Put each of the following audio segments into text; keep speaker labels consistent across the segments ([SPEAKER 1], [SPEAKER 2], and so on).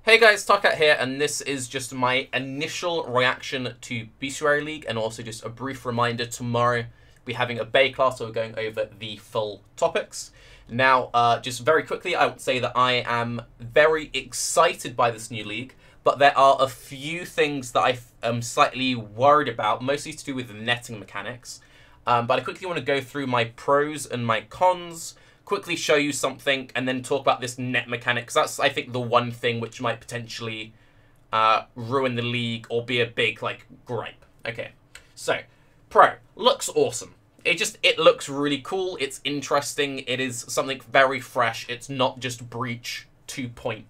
[SPEAKER 1] Hey guys, Tarke here, and this is just my initial reaction to Bestiary League, and also just a brief reminder, tomorrow we're having a Baeclast, so we're going over the full topics. Now, just very quickly, I would say that I am very excited by this new league, but there are a few things that I am slightly worried about, mostly to do with the netting mechanics. But I quickly want to go through my pros and my cons, quickly show you something, and then talk about this net mechanic, because that's, I think, the one thing which might potentially ruin the league or be a big, gripe. Okay, so, pro. Looks awesome. It looks really cool, it's interesting, it is something very fresh, it's not just Breach 2.0.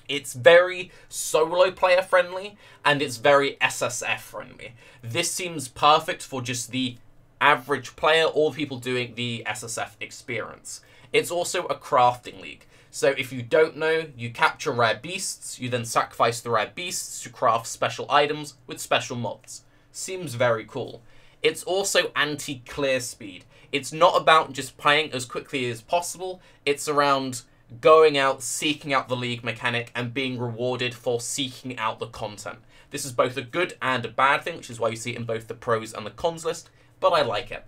[SPEAKER 1] It's very solo player friendly, and it's very SSF friendly. This seems perfect for just the average player or people doing the SSF experience. It's also a crafting league. So if you don't know, you capture rare beasts, you then sacrifice the rare beasts to craft special items with special mods. Seems very cool. It's also anti-clear speed. It's not about just playing as quickly as possible, it's around going out, seeking out the league mechanic, and being rewarded for seeking out the content. This is both a good and a bad thing, which is why you see it in both the pros and the cons list, but I like it.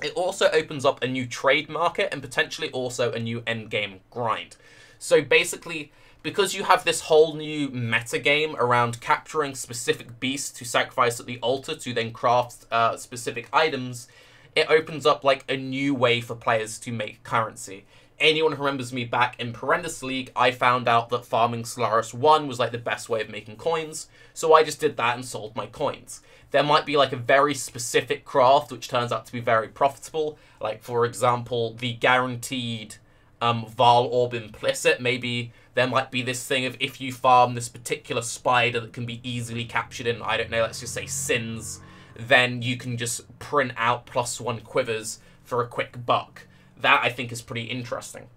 [SPEAKER 1] It also opens up a new trade market and potentially also a new endgame grind. So basically, because you have this whole new meta game around capturing specific beasts to sacrifice at the altar to then craft specific items, it opens up like a new way for players to make currency. Anyone who remembers me back in Perendus League, I found out that farming Solaris 1 was like the best way of making coins, so I just did that and sold my coins. There might be like a very specific craft which turns out to be very profitable, like for example the guaranteed Val Orb implicit. Maybe there might be this thing of if you farm this particular spider that can be easily captured in, I don't know, let's just say Sins, then you can just print out +1 quivers for a quick buck. That, I think, is pretty interesting.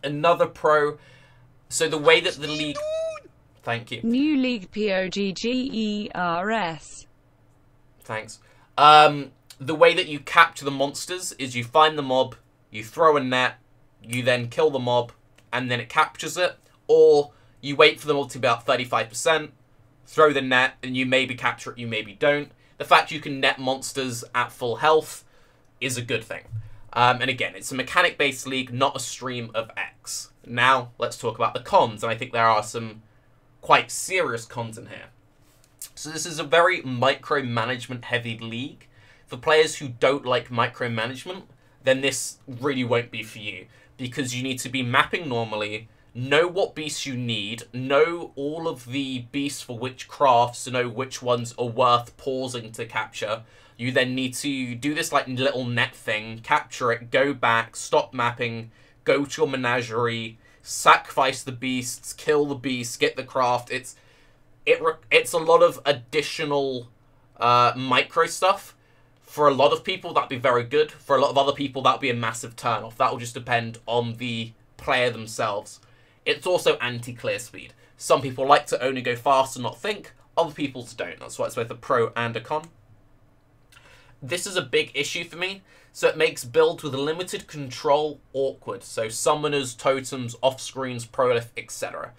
[SPEAKER 1] Another pro, so the way that the league... Thank you.
[SPEAKER 2] New league POGGERS.
[SPEAKER 1] Thanks. The way that you capture the monsters is you find the mob, you throw a net, you then kill the mob, and then it captures it. Or you wait for the mob to be about 35%, throw the net, and you maybe capture it, you maybe don't. The fact you can net monsters at full health is a good thing. And again, it's a mechanic-based league, not a stream of X. Now, let's talk about the cons, and I think there are some quite serious cons in here. So this is a very micromanagement-heavy league. For players who don't like micromanagement, then this really won't be for you, because you need to be mapping normally, know what beasts you need, know all of the beasts for which crafts, to know which ones are worth pausing to capture. You then need to do this like little net thing, capture it, go back, stop mapping, go to your menagerie, sacrifice the beasts, kill the beasts, get the craft. It's a lot of additional micro stuff. For a lot of people, that'd be very good. For a lot of other people, that'd be a massive turn-off. That will just depend on the player themselves. It's also anti-clear speed. Some people like to only go fast and not think. Other people don't. That's why it's both a pro and a con. This is a big issue for me, so it makes builds with limited control awkward. So summoners, totems, off-screens, prolif, etc.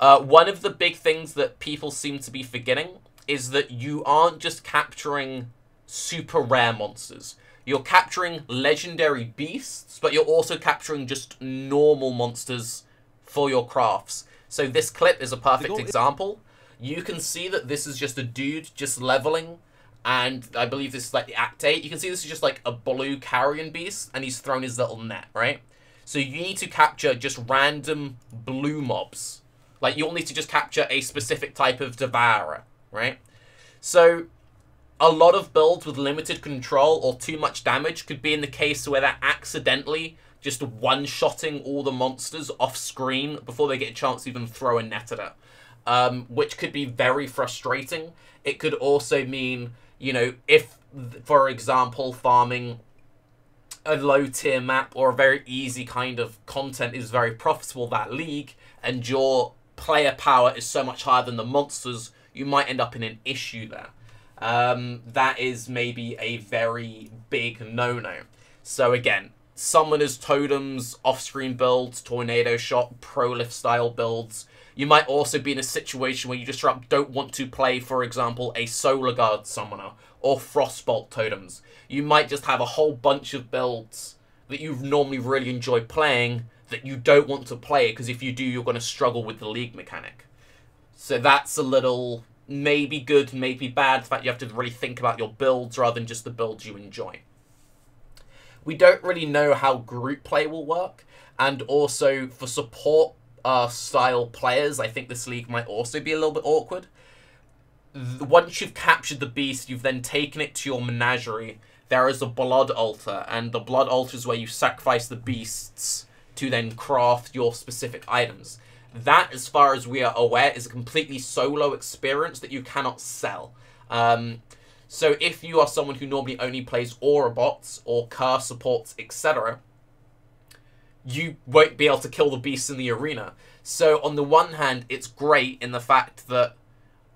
[SPEAKER 1] One of the big things that people seem to be forgetting is that you aren't just capturing super rare monsters. You're capturing legendary beasts, but you're also capturing just normal monsters for your crafts. So this clip is a perfect example. You can see that this is just a dude just leveling, and I believe this is like the Act 8. You can see this is just like a blue carrion beast, and he's thrown his little net, right? So you need to capture just random blue mobs. Like, you'll need to just capture a specific type of devourer, right? So a lot of builds with limited control or too much damage could be in the case where they're accidentally just one-shotting all the monsters off-screen before they get a chance to even throw a net at it, which could be very frustrating. It could also mean, you know, if, for example, farming a low-tier map or a very easy kind of content is very profitable that league, and your player power is so much higher than the monsters, you might end up in an issue there. That is maybe a very big no-no. So again, Summoners, Totems, off-screen builds, Tornado Shot, Prolift style builds. You might also be in a situation where you just don't want to play, for example, a Solar Guard Summoner or Frostbolt Totems. You might just have a whole bunch of builds that you normally really enjoy playing that you don't want to play, because if you do, you're going to struggle with the League mechanic. So that's a little maybe good, maybe bad. The fact you have to really think about your builds rather than just the builds you enjoy. We don't really know how group play will work, and also for support style players, I think this league might also be a little bit awkward. Once you've captured the beast, you've then taken it to your menagerie. There is a blood altar, and the blood altar is where you sacrifice the beasts to then craft your specific items. That, as far as we are aware, is a completely solo experience that you cannot sell. So if you are someone who normally only plays aura bots or curse supports, etc., you won't be able to kill the beasts in the arena. So on the one hand, it's great in the fact that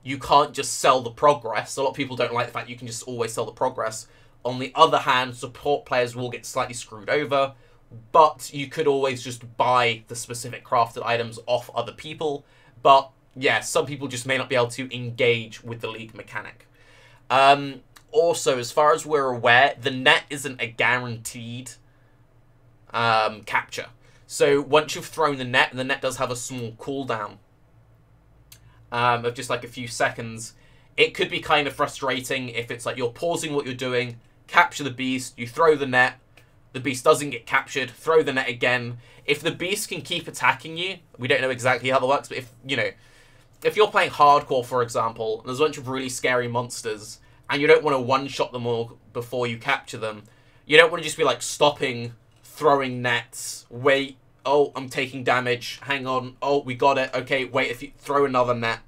[SPEAKER 1] you can't just sell the progress. A lot of people don't like the fact you can just always sell the progress. On the other hand, support players will get slightly screwed over, but you could always just buy the specific crafted items off other people. But yeah, some people just may not be able to engage with the league mechanic. Also, as far as we're aware, the net isn't a guaranteed capture. So once you've thrown the net does have a small cooldown of just like a few seconds. It could be kind of frustrating if it's like you're pausing what you're doing, capture the beast, you throw the net, the beast doesn't get captured, throw the net again. If the beast can keep attacking you, we don't know exactly how that works, but if, you know, if you're playing hardcore, for example, and there's a bunch of really scary monsters, and you don't want to one-shot them all before you capture them, you don't want to just be like stopping, throwing nets, wait, oh, I'm taking damage, hang on, oh, we got it, okay, wait, if you throw another net.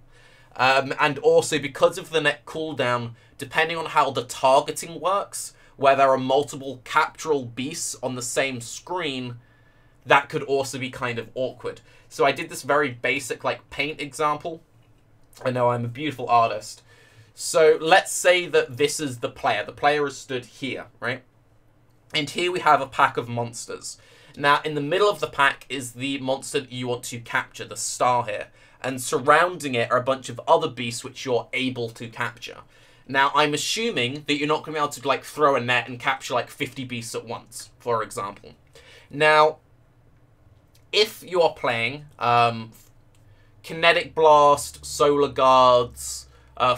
[SPEAKER 1] And also, because of the net cooldown, depending on how the targeting works, where there are multiple captural beasts on the same screen, that could also be kind of awkward. So I did this very basic, like, paint example. I know I'm a beautiful artist. So let's say that this is the player. The player is stood here, right? And here we have a pack of monsters. Now, in the middle of the pack is the monster that you want to capture, the star here. And surrounding it are a bunch of other beasts which you're able to capture. Now, I'm assuming that you're not going to be able to, like, throw a net and capture, like, 50 beasts at once, for example. Now, if you are playing Kinetic Blast, Solar Guards,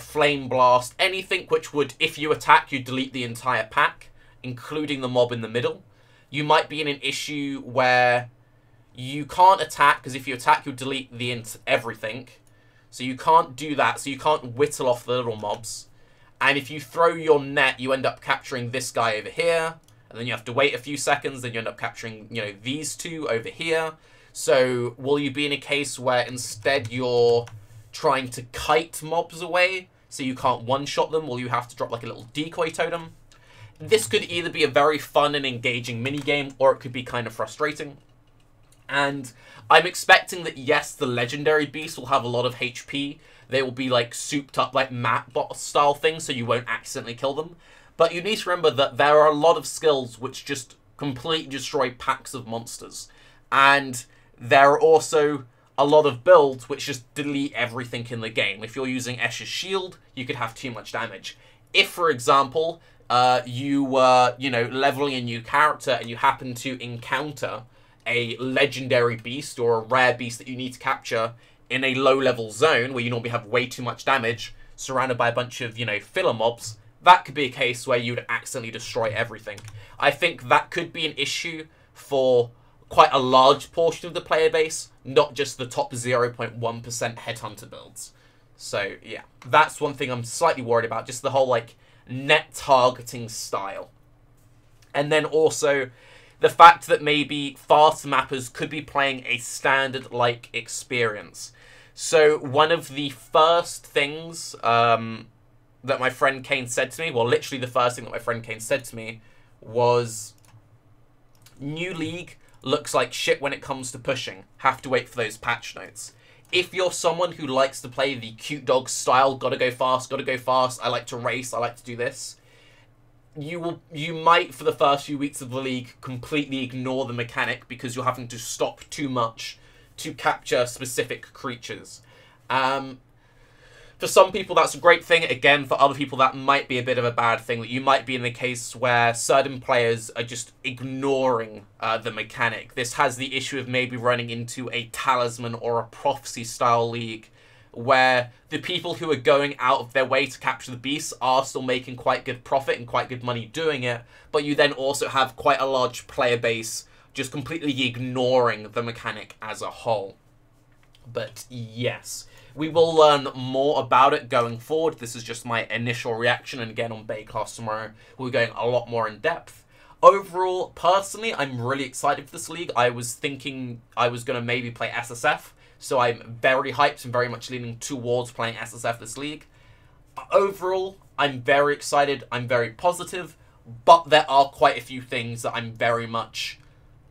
[SPEAKER 1] Flame Blast, anything which would, if you attack, you delete the entire pack, including the mob in the middle, you might be in an issue where you can't attack, because if you attack, you'll delete everything. So you can't do that, so you can't whittle off the little mobs. And if you throw your net, you end up capturing this guy over here, and then you have to wait a few seconds, then you end up capturing, you know, these two over here. So will you be in a case where instead you're trying to kite mobs away, so you can't one-shot them, will you have to drop like a little decoy totem? This could either be a very fun and engaging minigame, or it could be kind of frustrating. And I'm expecting that, yes, the legendary beasts will have a lot of HP. They will be, like, souped up, like, map bot style things, so you won't accidentally kill them. But you need to remember that there are a lot of skills which just completely destroy packs of monsters. And there are also a lot of builds which just delete everything in the game. If you're using Escher's Shield, you could have too much damage. If, for example, you were, you know, leveling a new character and you happen to encounter a legendary beast or a rare beast that you need to capture in a low-level zone where you normally have way too much damage, surrounded by a bunch of, you know, filler mobs, that could be a case where you would accidentally destroy everything. I think that could be an issue for quite a large portion of the player base, not just the top 0.1% headhunter builds. So, yeah, that's one thing I'm slightly worried about, just the whole, like, net targeting style. And then also the fact that maybe fast mappers could be playing a standard-like experience. So one of the first things that my friend Kane said to me, well, literally the first thing that my friend Kane said to me was, New League looks like shit when it comes to pushing. Have to wait for those patch notes. If you're someone who likes to play the cute dog style, gotta go fast, I like to race, I like to do this, you might, for the first few weeks of the league, completely ignore the mechanic because you're having to stop too much to capture specific creatures. For some people, that's a great thing. Again, for other people, that might be a bit of a bad thing. That you might be in the case where certain players are just ignoring the mechanic. This has the issue of maybe running into a talisman or a prophecy-style league where the people who are going out of their way to capture the beasts are still making quite good profit and quite good money doing it, but you then also have quite a large player base just completely ignoring the mechanic as a whole. But yes, we will learn more about it going forward. This is just my initial reaction, and again on Baeclast tomorrow, we're going a lot more in depth. Overall, personally, I'm really excited for this league. I was thinking I was going to maybe play SSF, so I'm very hyped and very much leaning towards playing SSF this league. Overall, I'm very excited, I'm very positive, but there are quite a few things that I'm very much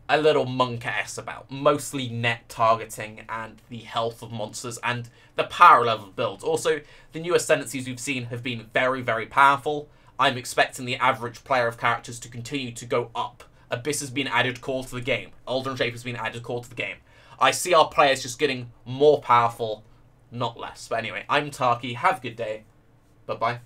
[SPEAKER 1] a little monk-ass about. Mostly net targeting and the health of monsters and the power level of builds. Also, the new ascendancies we've seen have been very, very powerful. I'm expecting the average player of characters to continue to go up. Abyss has been added core to the game. Aldrin Shape has been added core to the game. I see our players just getting more powerful, not less. But anyway, I'm Tarke. Have a good day. Bye-bye.